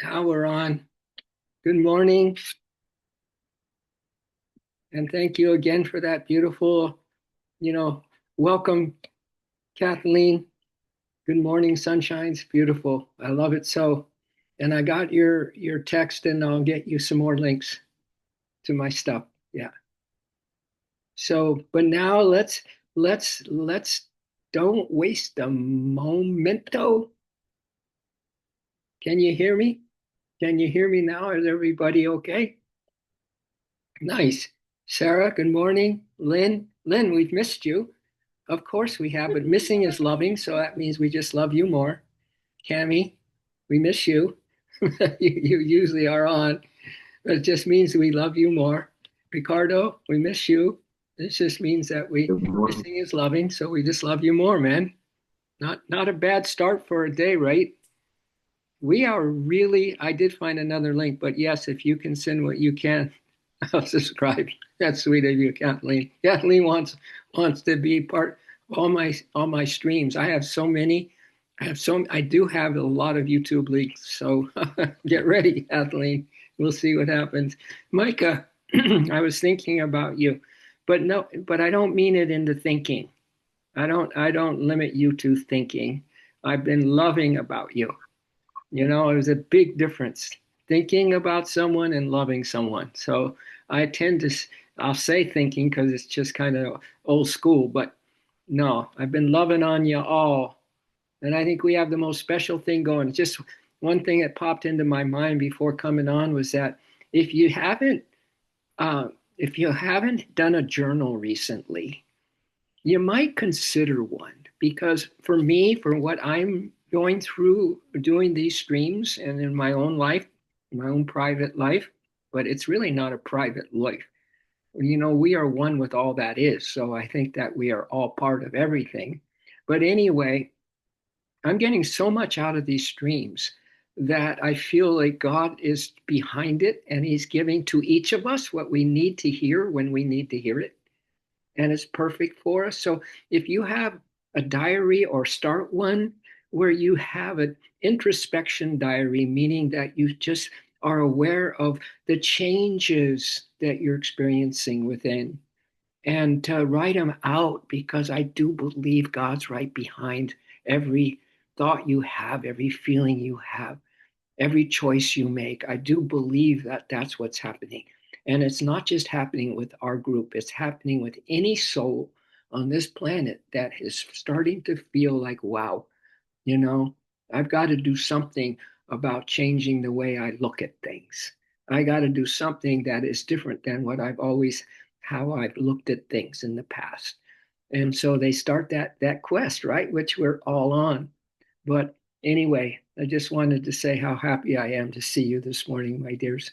Now we're on. Good morning. And thank you again for that beautiful, you know, welcome, Kathleen. Good morning, sunshine's beautiful. I love it so. And I got your text and I'll get you some more links to my stuff. Yeah. So, but now let's don't waste a momento. Can you hear me? Can you hear me now? Is everybody okay? Nice. Sarah, good morning. Lynn, we've missed you. Of course we have, but missing is loving, so that means we just love you more. Cami, we miss you. You usually are on, but it just means we love you more. Ricardo, we miss you. This just means that we Good morning. missing is loving, so we just love you more, man. Not a bad start for a day, right? We are really, I did find another link, but yes, if you can send what you can, I'll subscribe. That's sweet of you, Kathleen. Kathleen wants to be part of all my streams. I have so many. I do have a lot of YouTube links. So get ready, Kathleen. We'll see what happens. Micah, I was thinking about you, but no, but I don't mean it into thinking. I don't limit you to thinking. I've been loving about you. There's a big difference thinking about someone and loving someone. So I tend to, I'll say thinking because it's just kind of old school, but no, I've been loving on you all. And I think we have the most special thing going. Just one thing that popped into my mind before coming on was that if you haven't, uh, if you haven't done a journal recently, you might consider one because for me, for what I'm going through doing these streams and in my own life, my own private life, but it's really not a private life. We are one with all that is. So I think that we are all part of everything. But anyway, I'm getting so much out of these streams that I feel like God is behind it and He's giving to each of us what we need to hear when we need to hear it, and it's perfect for us. So if you have a diary or start one where you have an introspection diary, meaning that you just are aware of the changes that you're experiencing within, and to write them out because I do believe God's right behind every thought you have, every feeling you have, every choice you make. I do believe that that's what's happening. And it's not just happening with our group, it's happening with any soul on this planet that is starting to feel like, wow, you know, I've got to do something about changing the way I look at things. I got to do something that is different than how I've looked at things in the past. And so they start that quest, right? Which we're all on. But anyway, I just wanted to say how happy I am to see you this morning, my dears.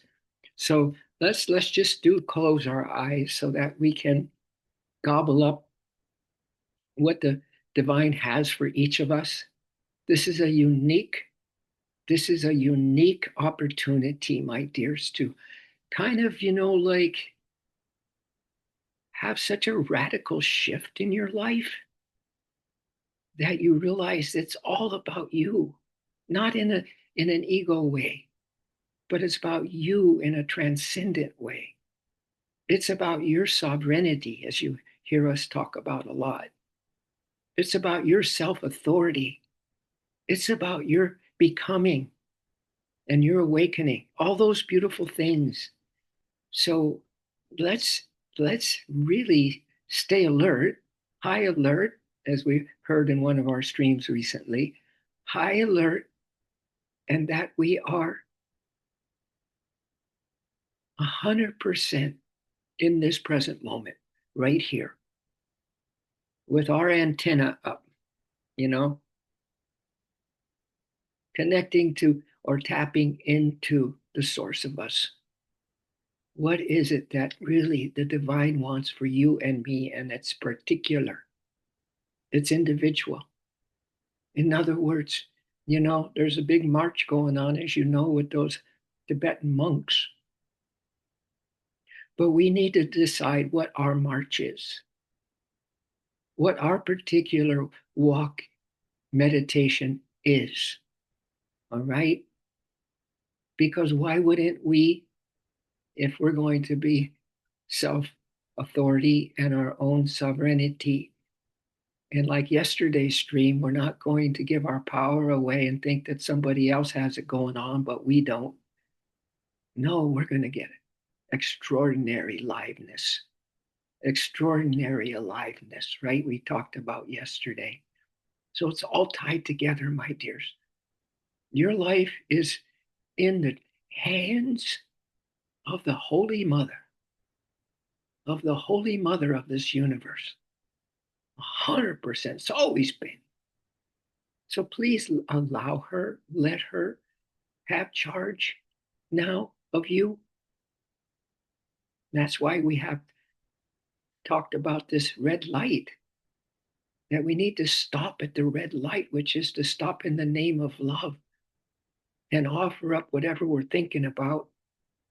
So let's just do close our eyes so that we can gobble up what the divine has for each of us. This is a unique this is a unique opportunity, my dears, to kind of, like have such a radical shift in your life that you realize it's all about you, not in an ego way, but it's about you in a transcendent way. It's about your sovereignty, as you hear us talk about a lot. It's about your self authority. It's about your becoming and your awakening, all those beautiful things. So let's let's really stay alert, high alert, as we heard in one of our streams recently, high alert, and that we are 100% in this present moment, right here, with our antenna up, you know, connecting to or tapping into the source of us. What is it that really the divine wants for you and me? And it's particular, it's individual. In other words, there's a big march going on, as you know, with those Tibetan monks. But we need to decide what our march is, what our particular walk meditation is. All right. Because why wouldn't we, if we're going to be self authority and our own sovereignty? And like yesterday's stream, we're not going to give our power away and think that somebody else has it going on, but we don't. No, we're going to get extraordinary extraordinary aliveness, right? We talked about yesterday. So it's all tied together, my dears. Your life is in the hands of the Holy Mother, of the Holy Mother of this universe. 100%. It's always been. So please allow her, let her have charge now of you. That's why we have talked about this red light, that we need to stop at the red light, which is to stop in the name of love and offer up whatever we're thinking about,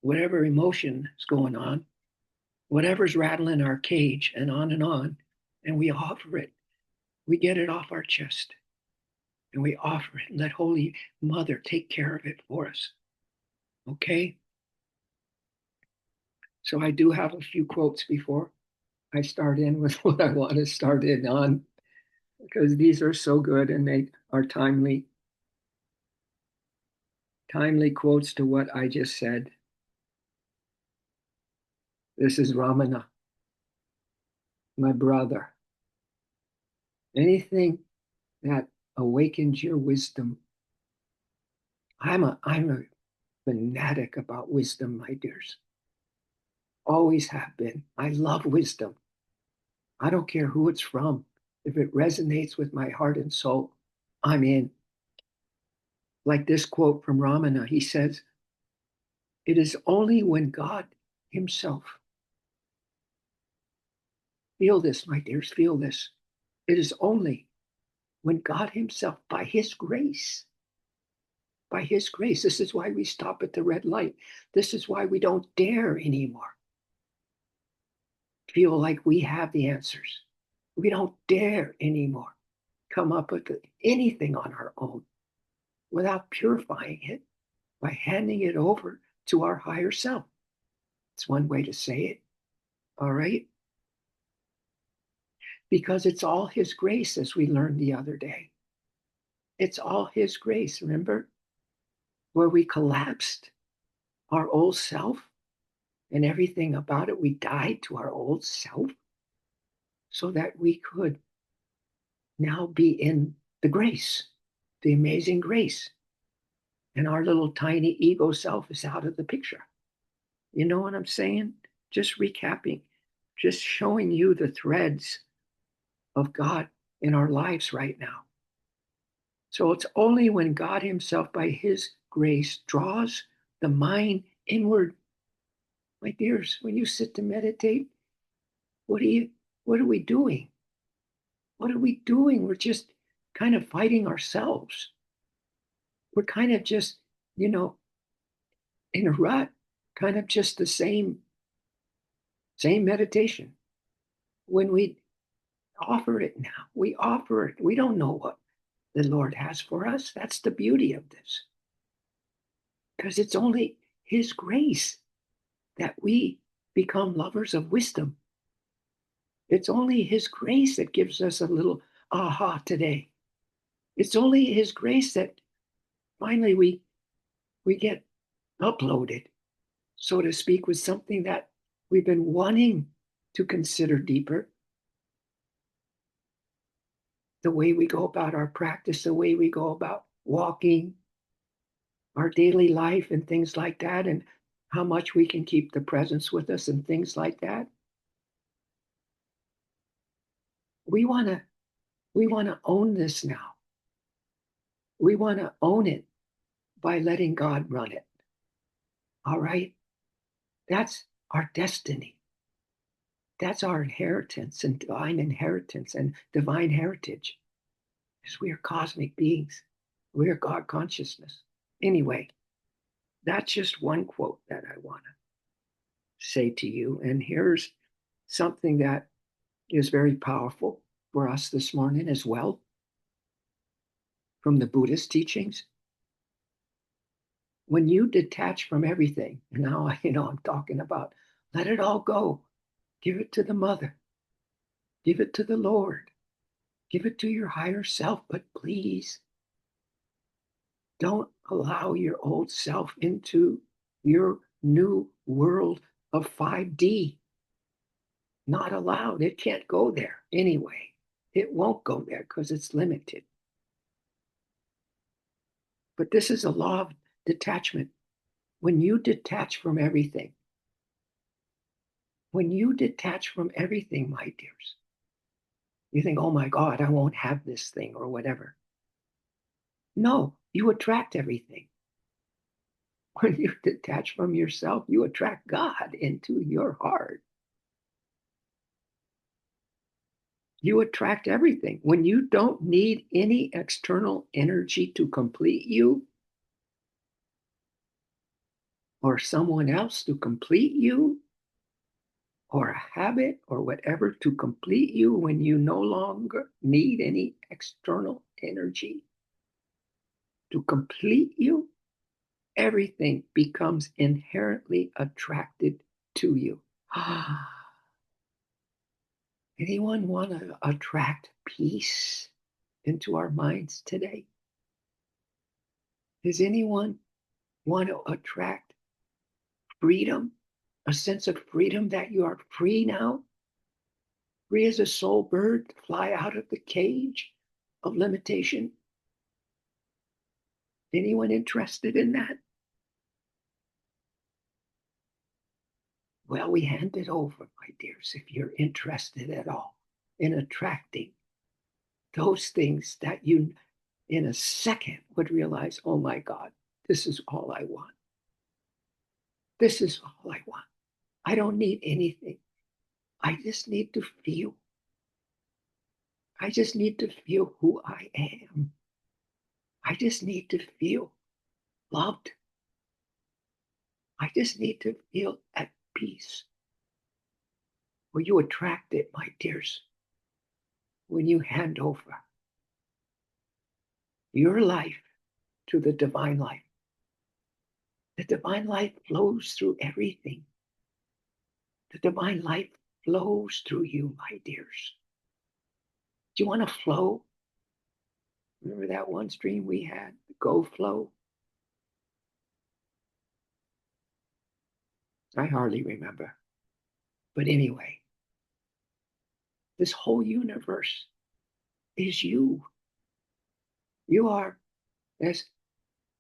whatever emotion is going on, whatever's rattling our cage, and on, and we offer it. We get it off our chest and we offer it and let Holy Mother take care of it for us. Okay? So I do have a few quotes before I start in with what I want to start in on, because these are so good and they are timely quotes to what I just said. This is Ramana, my brother. Anything that awakens your wisdom. I'm a fanatic about wisdom, my dears. Always have been. I love wisdom. I don't care who it's from. If it resonates with my heart and soul, I'm in. Like this quote from Ramana, he says, "It is only when God himself," feel this, my dears, feel this. It is only when God himself, by his grace, this is why we stop at the red light. This is why we don't dare anymore feel like we have the answers. We don't dare anymore come up with anything on our own without purifying it by handing it over to our higher self. It's one way to say it. All right? Because it's all his grace, as we learned the other day. It's all his grace, remember? Where we collapsed our old self and everything about it. We died to our old self so that we could now be in the grace, the amazing grace. And our little tiny ego self is out of the picture. You know what I'm saying? Just recapping, just showing you the threads of God in our lives right now. So it's only when God himself, by his grace, draws the mind inward. My dears, when you sit to meditate, what are we doing? What are we doing? We're just kind of fighting ourselves. We're kind of just, in a rut, kind of just the same meditation. When we offer it now, we offer it. We don't know what the Lord has for us. That's the beauty of this. Because it's only his grace that we become lovers of wisdom. It's only his grace that gives us a little aha today. It's only his grace that finally we get uploaded, so to speak, with something that we've been wanting to consider deeper. The way we go about our practice, the way we go about walking, our daily life and things like that, and how much we can keep the presence with us and things like that. We want to own this now. We want to own it by letting God run it. All right? That's our destiny. That's our inheritance and divine heritage. Because we are cosmic beings. We are God consciousness. Anyway, that's just one quote that I want to say to you. And here's something that is very powerful for us this morning as well from the Buddhist teachings. When you detach from everything, now I'm talking about let it all go. Give it to the mother. Give it to the Lord. Give it to your higher self, but please don't allow your old self into your new world of 5D. Not allowed. It can't go there anyway. It won't go there because it's limited. But this is a law of detachment. When you detach from everything, my dears, you think, oh my God, I won't have this thing or whatever. No, you attract everything. When you detach from yourself, you attract God into your heart. You attract everything. When you don't need any external energy to complete you or someone else to complete you or a habit or whatever to complete you, when you no longer need any external energy to complete you, everything becomes inherently attracted to you. Anyone want to attract peace into our minds today? Does anyone want to attract freedom, a sense of freedom that you are free now? Free as a soul bird to fly out of the cage of limitation? Anyone interested in that? Well, we hand it over, my dears, if you're interested at all in attracting those things that you in a second would realize, oh my God, this is all I want. This is all I want. I don't need anything. I just need to feel. I just need to feel who I am. I just need to feel loved. I just need to feel at peace. Well, you attract it, my dears, when you hand over your life to the divine life. The divine life flows through everything. The divine life flows through you, my dears. Do you want to flow? Remember that one stream we had, the Go Flow? I hardly remember. But anyway, this whole universe is you. You are, as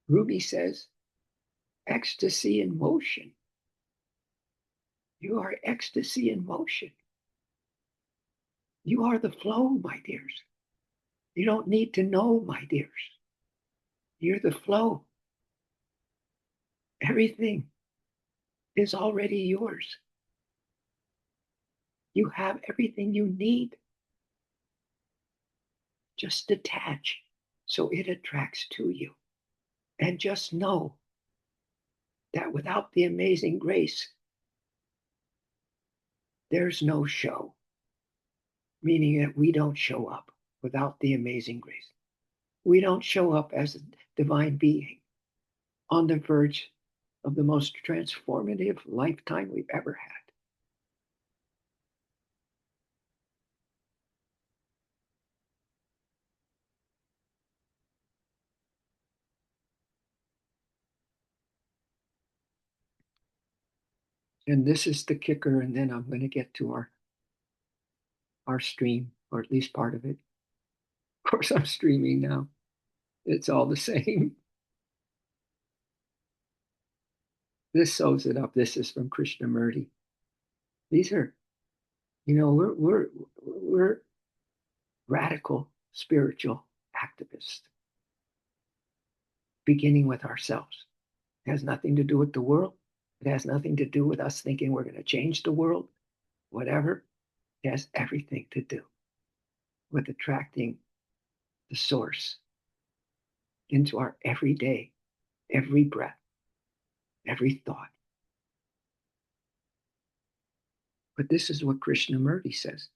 Ruby says, ecstasy in motion. You are ecstasy in motion. You are the flow, my dears. You don't need to know, my dears. You're the flow. Everything is already yours. You have everything you need. Just detach so it attracts to you. And just know that without the amazing grace, there's no show, meaning that we don't show up without the amazing grace. We don't show up as a divine being on the verge of the most transformative lifetime we've ever had. And this is the kicker, and then I'm going to get to our stream, or at least part of it. Of course, I'm streaming now. It's all the same. This sews it up. This is from Krishnamurti. These are, we're radical spiritual activists, beginning with ourselves. It has nothing to do with the world. It has nothing to do with us thinking we're going to change the world, whatever. It has everything to do with attracting the source into our everyday, every breath, every thought. But this is what Krishnamurti says,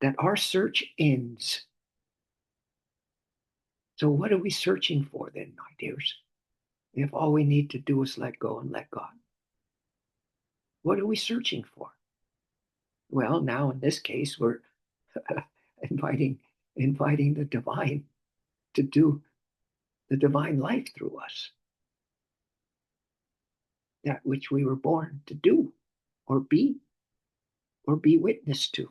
that our search ends. So what are we searching for then, my dears? if all we need to do is let go and let God? What are we searching for? Well, now in this case, we're inviting inviting the divine to do the divine life through us, that which we were born to do or be witness to.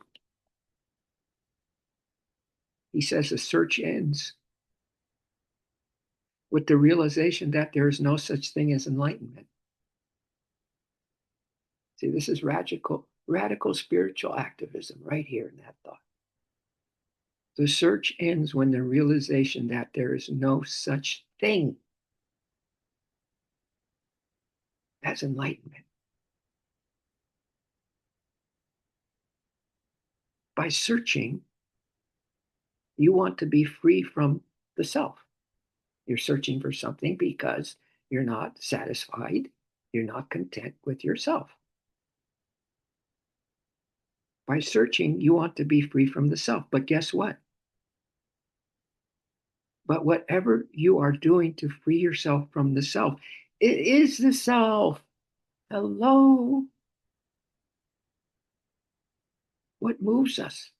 He says the search ends with the realization that there is no such thing as enlightenment. See, this is radical spiritual activism right here in that thought. The search ends when the realization that there is no such thing as enlightenment. By searching, you want to be free from the self. You're searching for something because you're not satisfied, you're not content with yourself. By searching, you want to be free from the self. But guess what? But whatever you are doing to free yourself from the self, it is the self. Hello. What moves us?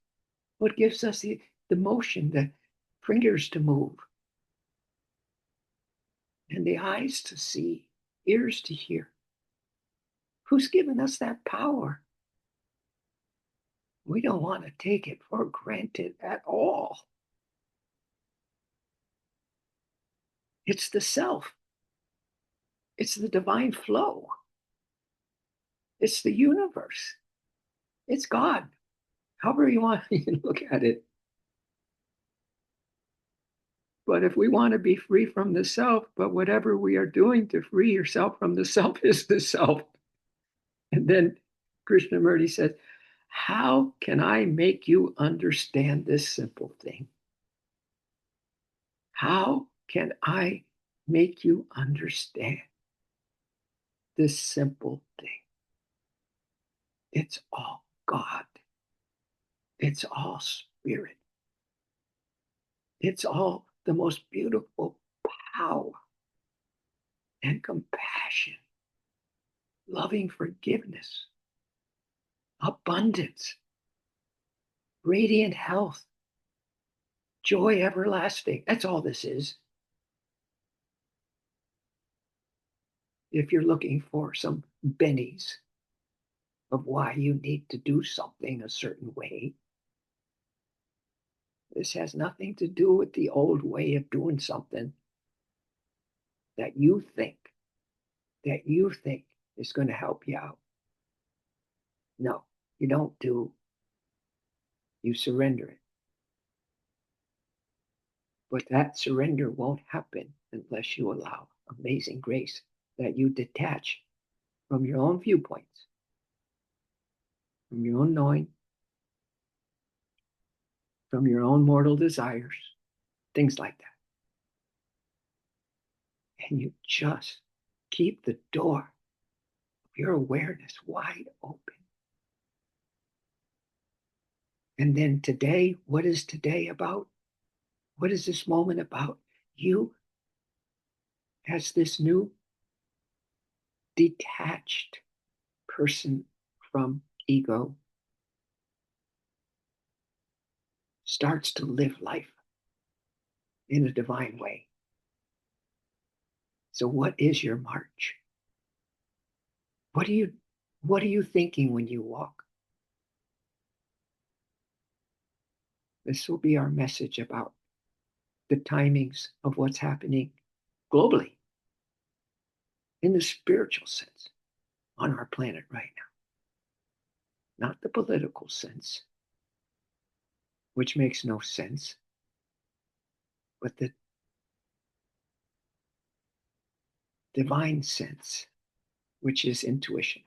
What gives us the motion, the fingers to move, and the eyes to see, ears to hear? Who's given us that power? We don't want to take it for granted at all. It's the self. It's the divine flow. It's the universe. It's God. However you want to look at it. But if we want to be free from the self, but whatever we are doing to free yourself from the self is the self. And then Krishnamurti says, how can I make you understand this simple thing? How can I make you understand this simple thing? It's all God. It's all spirit. It's all the most beautiful power and compassion, loving forgiveness, abundance, radiant health, joy everlasting. That's all this is. If you're looking for some bennies of why you need to do something a certain way, this has nothing to do with the old way of doing something that you think is going to help you out. No, you don't do. You surrender it. But that surrender won't happen unless you allow amazing grace that you detach from your own viewpoints, from your own knowing, from your own mortal desires, things like that. And you just keep the door of your awareness wide open. And then today, what is today about? What is this moment about? You, as this new detached person from ego, starts to live life in a divine way. So what is your march? What are you thinking when you walk? This will be our message about the timings of what's happening globally in the spiritual sense on our planet right now. Not the political sense, which makes no sense, but the divine sense, which is intuition.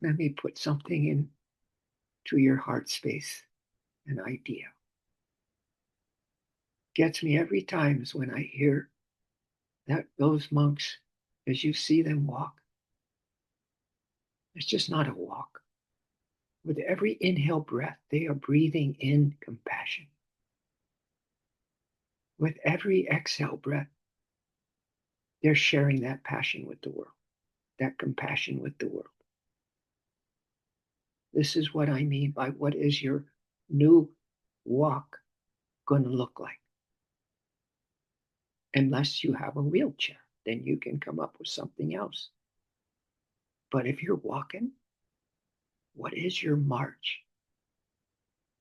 Let me put something into your heart space, an idea. Gets me every time is when I hear that those monks, as you see them walk, it's just not a walk. With every inhale breath, they are breathing in compassion. With every exhale breath, they're sharing that passion with the world, that compassion with the world. This is what I mean by what is your new walk going to look like? Unless you have a wheelchair, then you can come up with something else. But if you're walking, what is your march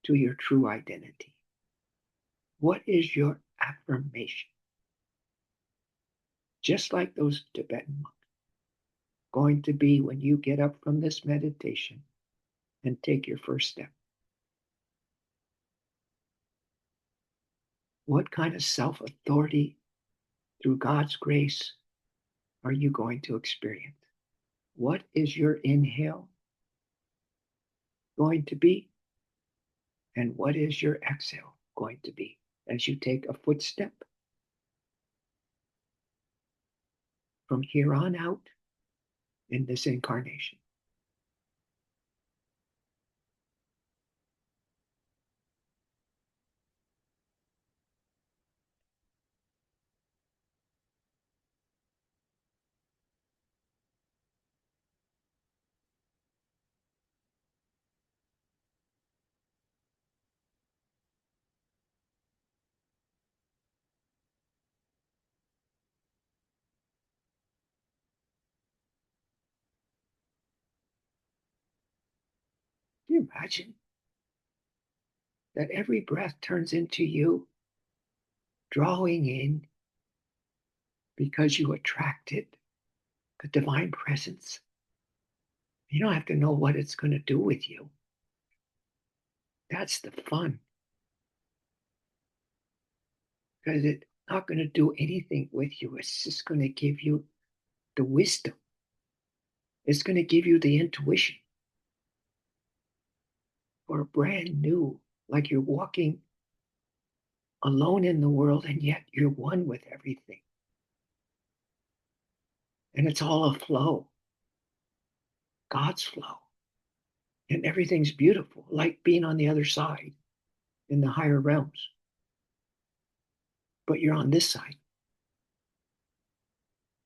to your true identity? What is your affirmation? Just like those Tibetan monks, going to be when you get up from this meditation and take your first step. What kind of self-authority through God's grace are you going to experience? What is your inhale going to be? And what is your exhale going to be as you take a footstep from here on out in this incarnation? Can you imagine that every breath turns into you drawing in because you attracted the divine presence? You don't have to know what it's going to do with you. That's the fun. Because it's not going to do anything with you. It's just going to give you the wisdom. It's going to give you the intuition for a brand new, like you're walking alone in the world and yet you're one with everything. And it's all a flow, God's flow. And everything's beautiful, like being on the other side in the higher realms. But you're on this side,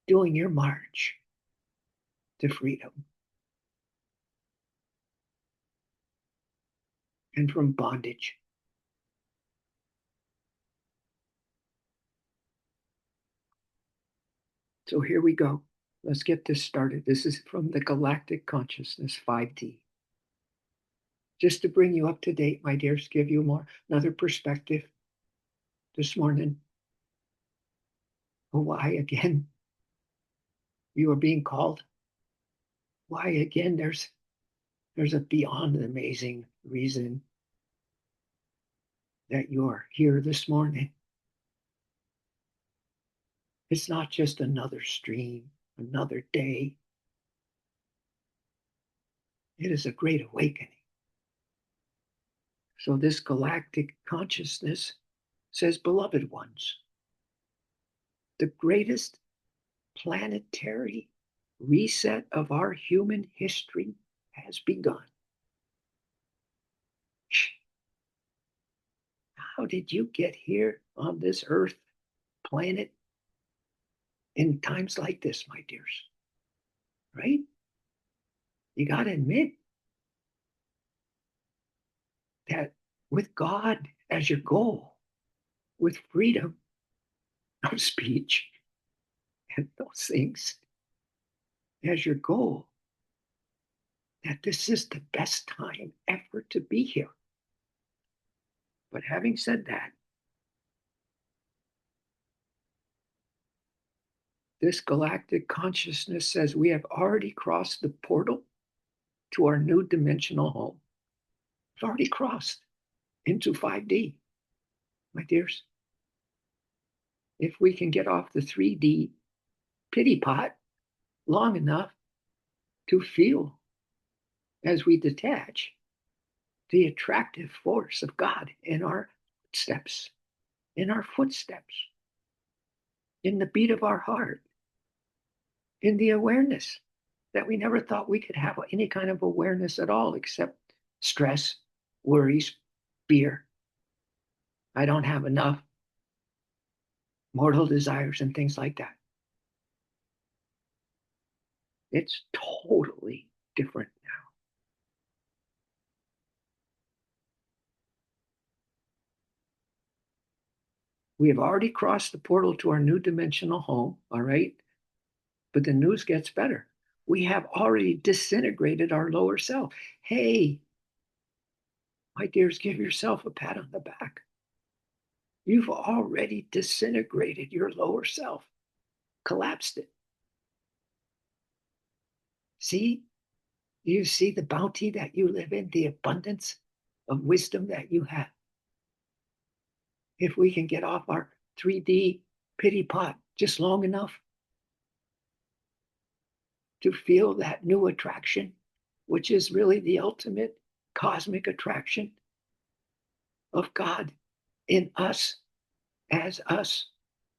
doing your march to freedom and from bondage. So here we go. Let's get this started. This is from the Galactic Consciousness 5D. Just to bring you up to date, my dears, give you another perspective this morning. Why again you are being called? Why again there's a beyond amazing reason that you're here this morning. It's not just another stream, another day. It is a great awakening. So this galactic consciousness says, beloved ones, the greatest planetary reset of our human history has begun. How did you get here on this earth planet in times like this, my dears? Right? You got to admit that with God as your goal, with freedom of speech and those things as your goal, that this is the best time ever to be here. But having said that, this galactic consciousness says we have already crossed the portal to our new dimensional home. It's already crossed into 5D, my dears. If we can get off the 3D pity pot long enough to feel as we detach the attractive force of God in our steps, in our footsteps, in the beat of our heart, in the awareness that we never thought we could have any kind of awareness at all except stress, worries, fear. I don't have enough, mortal desires, and things like that. It's totally different now. We have already crossed the portal to our new dimensional home, all right? But the news gets better. We have already disintegrated our lower self. Hey, my dears, give yourself a pat on the back. You've already disintegrated your lower self, collapsed it. See, you see the bounty that you live in, the abundance of wisdom that you have. If we can get off our 3D pity pot just long enough to feel that new attraction, which is really the ultimate cosmic attraction of God in us, as us,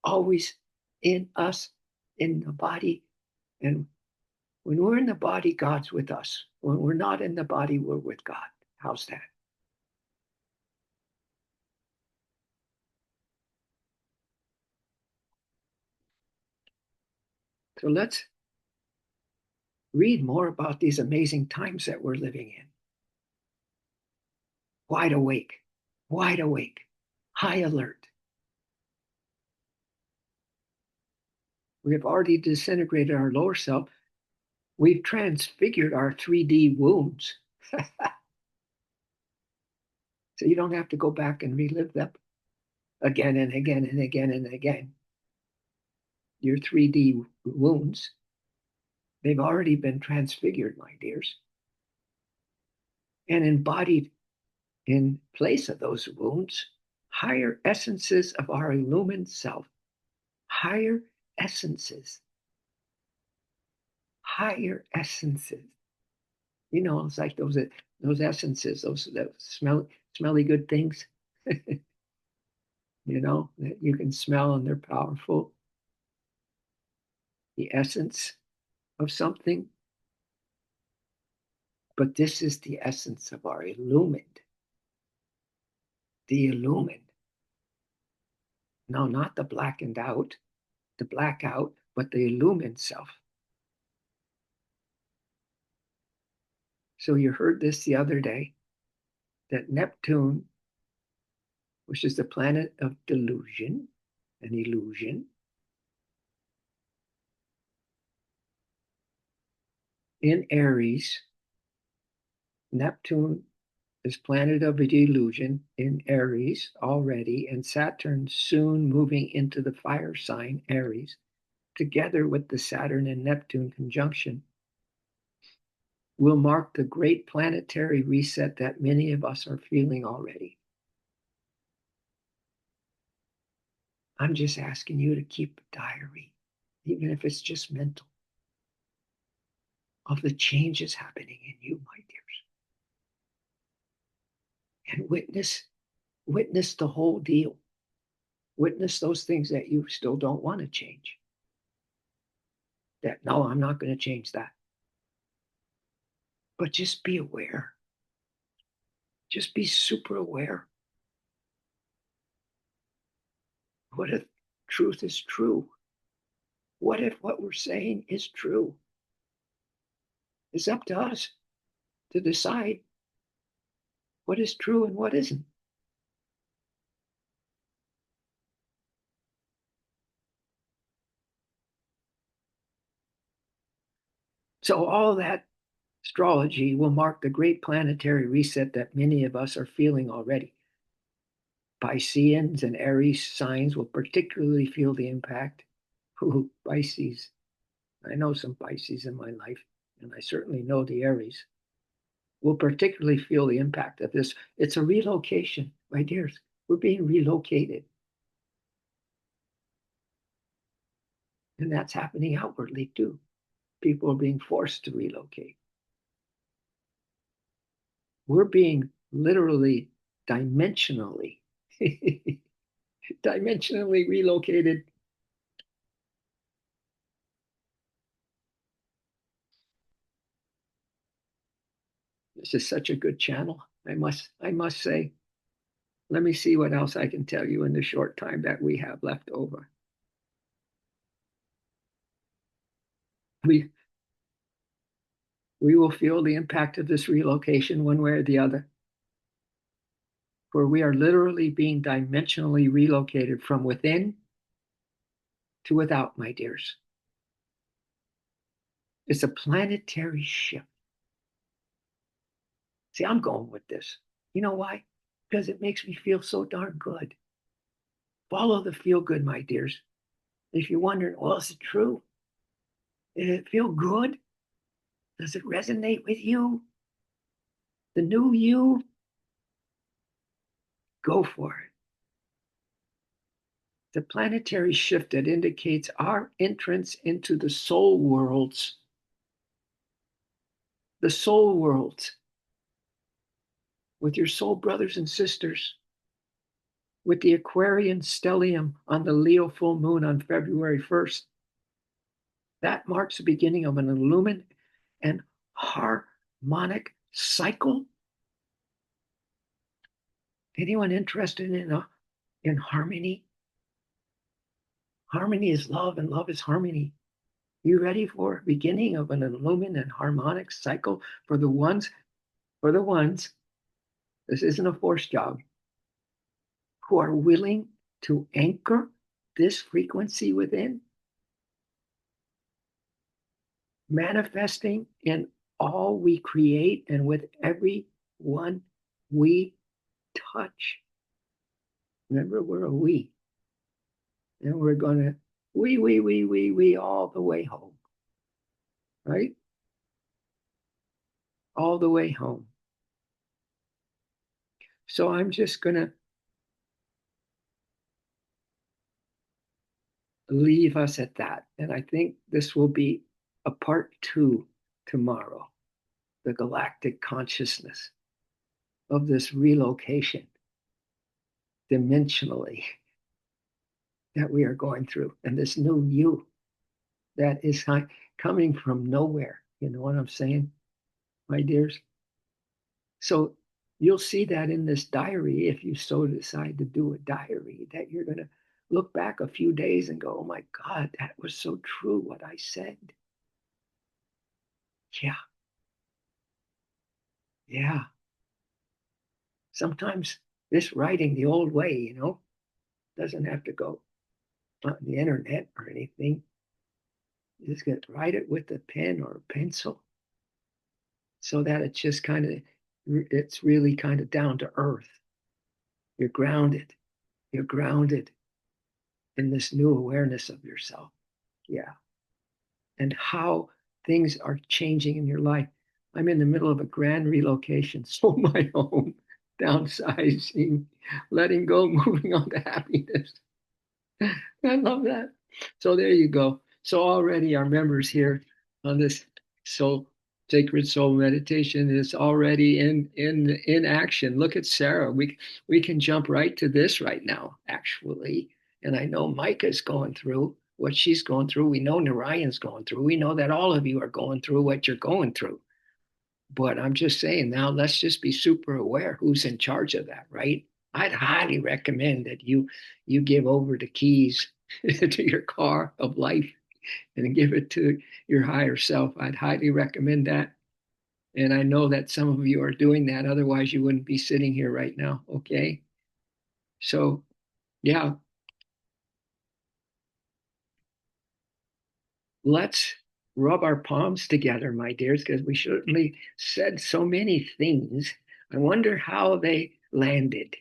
always in us, in the body. And when we're in the body, God's with us. When we're not in the body, we're with God. How's that? So let's read more about these amazing times that we're living in. Wide awake, high alert. We have already disintegrated our lower self. We've transfigured our 3D wounds. So you don't have to go back and relive them again and again and again and again. Your 3D wounds, they've already been transfigured, my dears, and embodied in place of those wounds, higher essences of our illumined self, higher essences, higher essences. You know, it's like those essences, those smelly good things, you know, that you can smell and they're powerful. The essence of something, but this is the essence of our illumined, the illumined. No, not the blackened out, the blackout, but the illumined self. So you heard this the other day that Neptune, which is the planet of delusion and illusion, in Aries, Neptune is planet of illusion in Aries already, and Saturn soon moving into the fire sign Aries, together with the Saturn and Neptune conjunction, will mark the great planetary reset that many of us are feeling already. I'm just asking you to keep a diary, even if it's just mental, of the changes happening in you, my dears. And witness the whole deal. Witness those things that you still don't want to change. That, no, I'm not going to change that. But just be aware. Just be super aware. What if truth is true? What if what we're saying is true? It's up to us to decide what is true and what isn't. So all that astrology will mark the great planetary reset that many of us are feeling already. Pisceans and Aries signs will particularly feel the impact. Ooh, Pisces. I know some Pisces in my life, and I certainly know the Aries will particularly feel the impact of this. It's a relocation, my dears. We're being relocated. And that's happening outwardly too. People are being forced to relocate. we're being literally dimensionally dimensionally relocated. This is such a good channel. I must say. Let me see what else I can tell you in the short time that we have left over. We we will feel the impact of this relocation one way or the other. For we are literally being dimensionally relocated from within to without, my dears. It's a planetary shift. See, I'm going with this. You know why? Because it makes me feel so darn good. Follow the feel good, my dears. If you're wondering, well, is it true? Did it feel good? Does it resonate with you? The new you? Go for it. The planetary shift that indicates our entrance into the soul worlds. The soul worlds. With your soul brothers and sisters. With the Aquarian stellium on the Leo full moon on February 1st. That marks the beginning of an illumined and harmonic cycle. Anyone interested in harmony? Harmony is love, and love is harmony. You ready for a beginning of an illumined and harmonic cycle for the ones, this isn't a forced job, who are willing to anchor this frequency within? Manifesting in all we create and with everyone we touch. Remember, we're a we. And we're going to we all the way home. Right? All the way home. So I'm just going to leave us at that. And I think this will be a part 2 tomorrow, the galactic consciousness of this relocation dimensionally that we are going through, and this new you that is coming from nowhere. You know what I'm saying, my dears? So you'll see that in this diary, if you so decide to do a diary, that you're going to look back a few days and go, oh my God, that was so true what I said. Yeah. Yeah. Sometimes this writing the old way, doesn't have to go on the internet or anything. You just get write it with a pen or a pencil so that it's just it's really kind of down to earth. You're grounded. You're grounded in this new awareness of yourself. Yeah. And how things are changing in your life. I'm in the middle of a grand relocation, sold my home, downsizing, letting go, moving on to happiness. I love that. So there you go. So already our members here on this sacred soul meditation is already in action. Look at Sarah. We can jump right to this right now, actually. And I know Micah's going through what she's going through. We know Narayan's going through. We know that all of you are going through what you're going through. But I'm just saying now, let's just be super aware who's in charge of that, right? I'd highly recommend that you give over the keys to your car of life and give it to your higher self. I'd highly recommend that. And I know that some of you are doing that. Otherwise, you wouldn't be sitting here right now. Okay. So, yeah, let's rub our palms together, my dears, because we certainly said so many things. I wonder how they landed.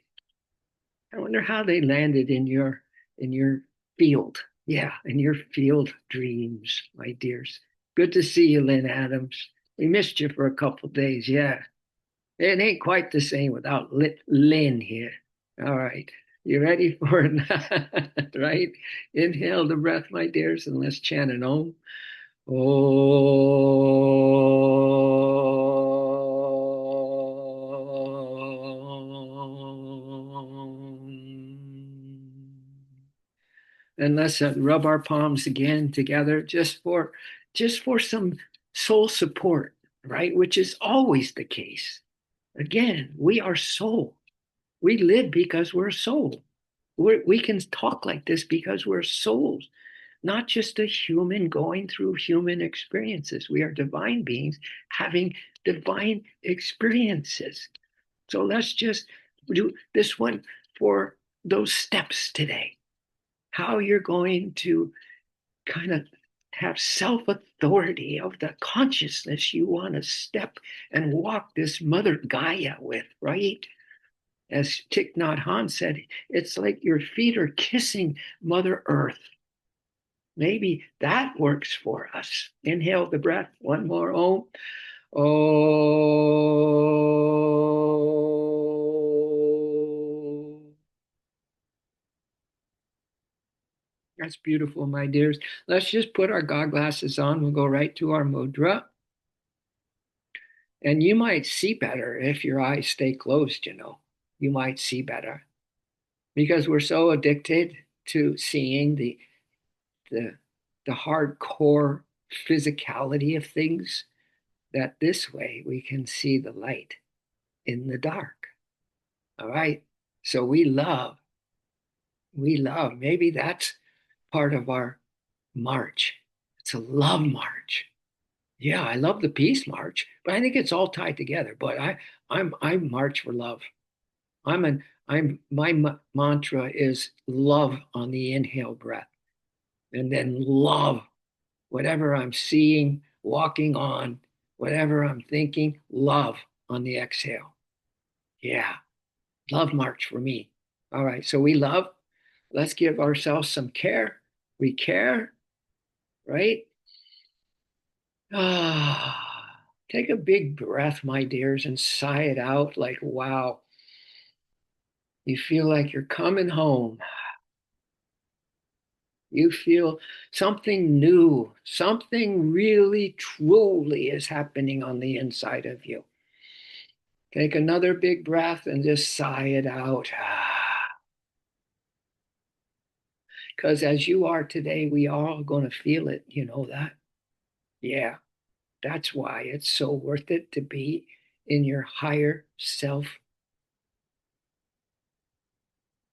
I wonder how they landed in your field. Yeah, in your field dreams, my dears. Good to see you, Lynn Adams. We missed you for a couple of days. Yeah, it ain't quite the same without Lynn here. All right, you ready for it? Right? Inhale the breath, my dears, and let's chant an Om. Oh. And let's rub our palms again together just for some soul support, right? Which is always the case. Again, we are soul. We live because we're soul. We can talk like this because we're souls, not just a human going through human experiences. We are divine beings having divine experiences. So let's just do this one for those steps today. How you're going to kind of have self authority of the consciousness you want to step and walk this Mother Gaia with, right? As Thich Nhat Hanh said, it's like your feet are kissing Mother Earth. Maybe that works for us. Inhale the breath. One more. Om. Oh. That's beautiful, my dears. Let's just put our God glasses on. We'll go right to our mudra. And you might see better if your eyes stay closed, you know. You might see better because we're so addicted to seeing the, the hardcore physicality of things that this way we can see the light in the dark. All right. So we love. Maybe that's part of our march. It's a love march. Yeah, I love the peace march, but I think it's all tied together. But I march for love. I'm my mantra is love on the inhale breath, and then love whatever I'm seeing, walking on, whatever I'm thinking, love on the exhale. Yeah, love march for me. All right, so we love. Let's give ourselves some care. We care, right? Ah, take a big breath, my dears, and sigh it out like, wow, you feel like you're coming home. You feel something new, something really, truly is happening on the inside of you. Take another big breath and just sigh it out. Because as you are today, we are all going to feel it. You know that? Yeah, that's why it's so worth it to be in your higher self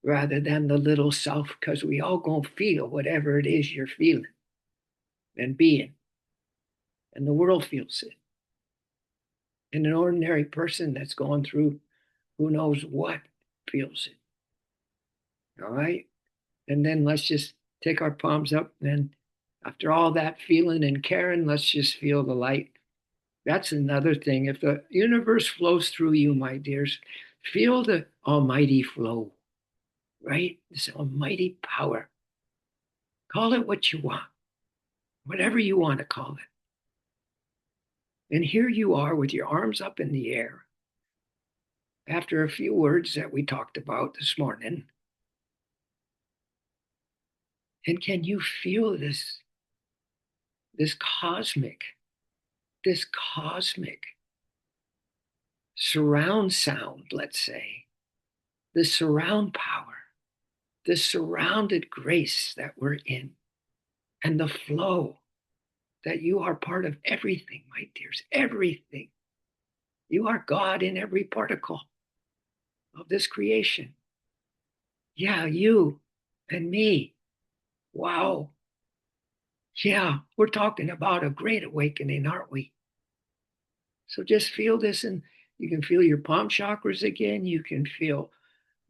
rather than the little self, because we all going to feel whatever it is you're feeling and being. And the world feels it. And an ordinary person that's going through who knows what feels it. All right. And then let's just take our palms up. And after all that feeling and caring, let's just feel the light. That's another thing. If the universe flows through you, my dears, feel the almighty flow, right? This almighty power. Call it what you want, whatever you want to call it. And here you are with your arms up in the air. After a few words that we talked about this morning, and can you feel this cosmic, this cosmic surround sound, let's say, the surround power, the surrounded grace that we're in, and the flow that you are part of everything, my dears, everything. You are God in every particle of this creation. Yeah, you and me. Wow. Yeah, we're talking about a great awakening, aren't we? So just feel this, and you can feel your palm chakras again. You can feel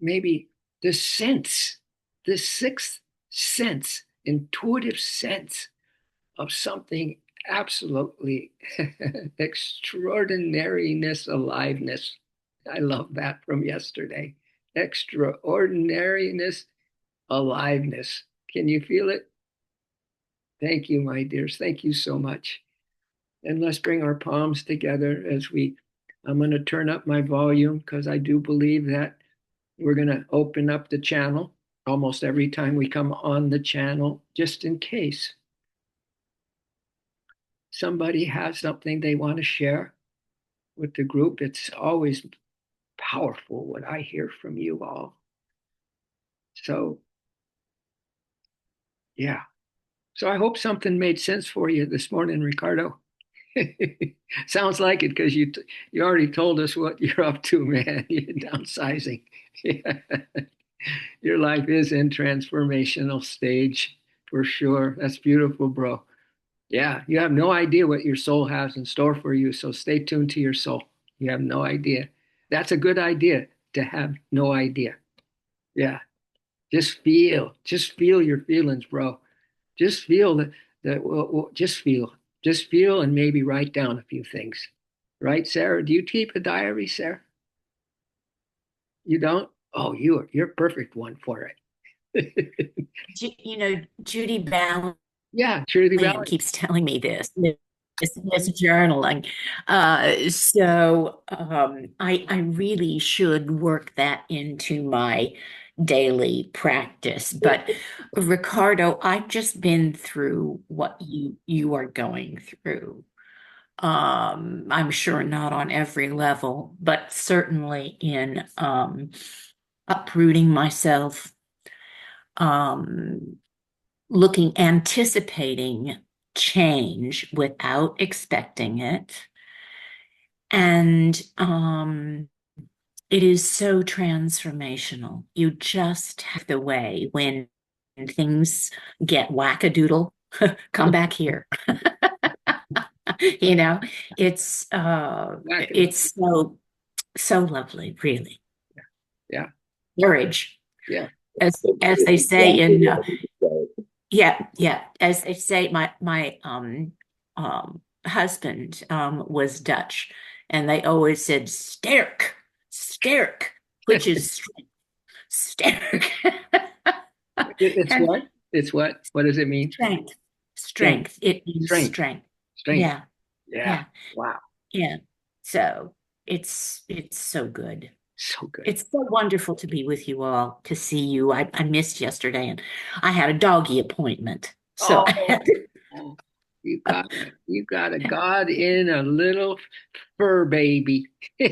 maybe the sense, the sixth sense, intuitive sense of something absolutely extraordinariness, aliveness. I love that from yesterday. Extraordinariness, aliveness. Can you feel it? Thank you, my dears. Thank you so much. And let's bring our palms together as I'm going to turn up my volume because I do believe that we're going to open up the channel almost every time we come on the channel, just in case somebody has something they want to share with the group. It's always powerful what I hear from you all. So Yeah. So I hope something made sense for you this morning, Ricardo. Sounds like it because you already told us what you're up to, man. You're downsizing. Yeah. Your life is in transformational stage for sure. That's beautiful, bro. Yeah, you have no idea what your soul has in store for you. So stay tuned to your soul. You have no idea. That's a good idea to have no idea. Yeah, just feel your feelings, bro. Just feel just feel, and maybe write down a few things. Right, Sarah? Do you keep a diary, Sarah? You don't? Oh, you're a perfect one for it. Judy Ballin Yeah, Trudy Valley. keeps telling me this journaling. I really should work that into my daily practice. But Ricardo, I've just been through what you are going through. I'm sure not on every level, but certainly in uprooting myself, um, anticipating change without expecting it. And it is so transformational. You just have the way when things get wackadoodle, come back here. You know, Wackadoodle. it's so lovely, really. Yeah, Courage, yeah. as they say in yeah, yeah. As they say, my husband was Dutch, and they always said sterk, sterk, which is sterk. It's And what? It's what? What does it mean? strength, Strength. strength. It means Strength. strength. Strength. Yeah, Yeah. yeah, Wow. yeah. So it's so good. So good. It's so wonderful to be with you all, to see you. I missed yesterday, and I had a doggy appointment. So I Oh, had to, you got a God in a little fur baby. I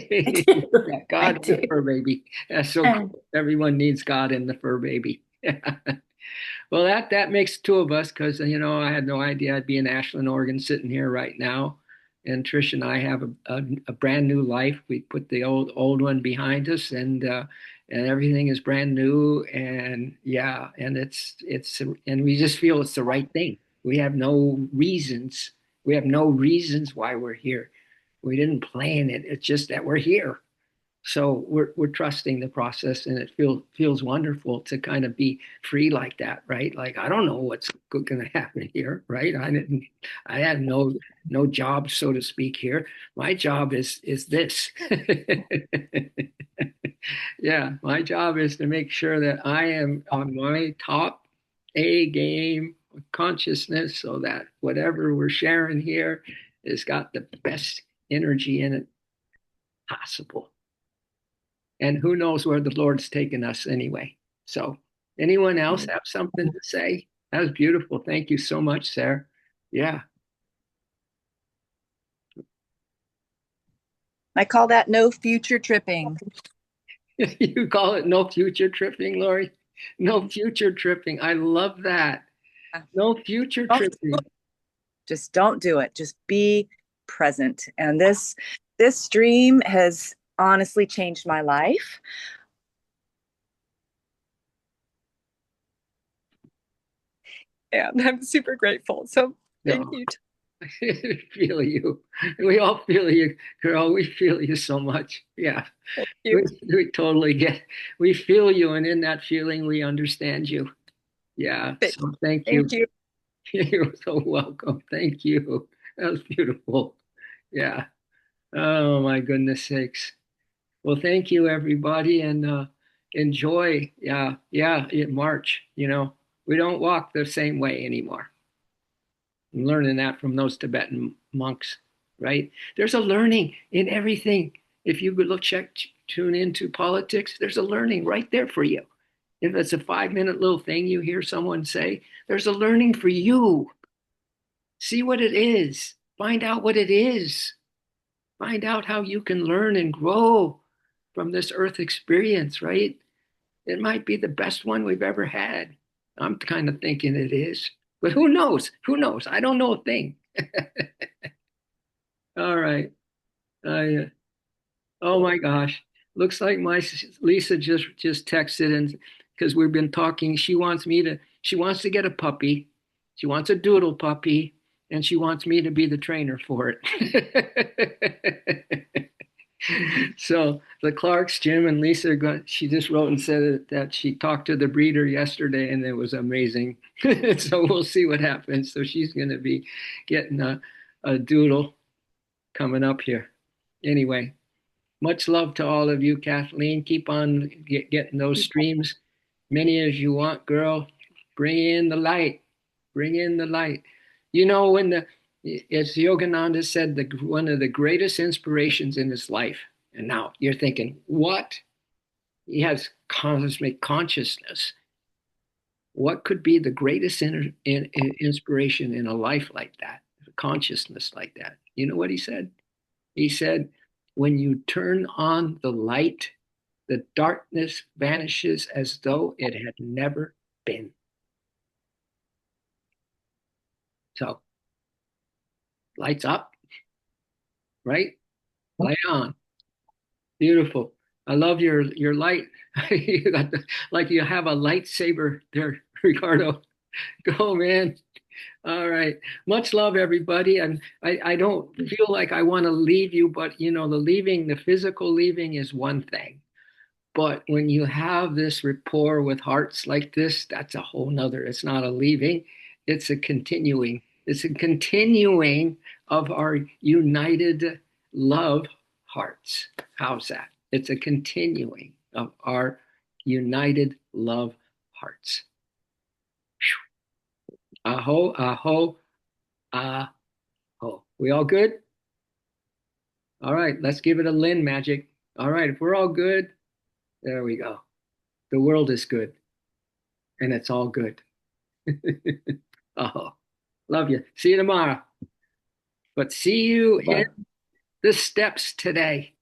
do. Yeah, I God in a do. fur baby. That's so Uh, cool. Everyone needs God in the fur baby. Well, that makes two of us because I had no idea I'd be in Ashland, Oregon, sitting here right now. And Trish and I have a brand new life. We put the old one behind us, and everything is brand new. And yeah, and and we just feel it's the right thing. We have no reasons. We have no reasons why we're here. We didn't plan it. It's just that we're here. So we're trusting the process, and it feels wonderful to kind of be free like that, right? Like I don't know what's going to happen here, right? I had no job, so to speak, here. My job is this. Yeah, my job is to make sure that I am on my top A game of consciousness, so that whatever we're sharing here has got the best energy in it possible. And who knows where the Lord's taken us anyway. So, anyone else have something to say? That was beautiful. Thank you so much, Sarah. Yeah. I call that no future tripping. You call it no future tripping, Lori? No future tripping. I love that. No future Don't, tripping. just don't do it. Just be present. And this stream has honestly changed my life. And I'm super grateful. So thank No, you. I feel you. We all feel you, girl. We feel you so much. Yeah. Thank We, you. we totally we feel you. And in that feeling, we understand you. Yeah. So thank you. Thank you. You're so welcome. Thank you. That was beautiful. Yeah. Oh my goodness sakes. Well, thank you everybody, and enjoy. Yeah, yeah, in March. We don't walk the same way anymore. I'm learning that from those Tibetan monks, right? There's a learning in everything. If you could tune into politics, there's a learning right there for you. If it's a 5 minute little thing you hear someone say, there's a learning for you. See what it is. Find out what it is. Find out how you can learn and grow from this earth experience, right? It might be the best one we've ever had. I'm kind of thinking it is, but who knows? Who knows? I don't know a thing. All right. I Oh my gosh. Looks like my Lisa just texted, and because we've been talking, she wants to get a puppy. She wants a doodle puppy, and she wants me to be the trainer for it. So the Clarks, Jim and Lisa, she just wrote and said that she talked to the breeder yesterday and it was amazing. So we'll see what happens. So she's going to be getting a doodle coming up here. Anyway, much love to all of you, Kathleen. Keep on getting those streams, many as you want, girl. Bring in the light. Bring in the light. You know, as Yogananda said, one of the greatest inspirations in his life. And now you're thinking, what? He has cosmic consciousness. What could be the greatest inspiration in a life like that, a consciousness like that? You know what he said? He said, when you turn on the light, the darkness vanishes as though it had never been. So, lights up, right? Light on. Beautiful. I love your light. You got like you have a lightsaber there, Ricardo. Go, man. All right. Much love, everybody. And I don't feel like I want to leave you, but you know, the physical leaving is one thing. But when you have this rapport with hearts like this, that's a whole nother. It's not a leaving, it's a continuing. It's a continuing of our united love hearts. How's that? It's a continuing of our united love hearts. Aho, aho, aho. We all good? All right, let's give it a Lynn magic. All right, if we're all good, there we go. The world is good, and it's all good. Oh, love you. See you tomorrow. But see you in the steps today.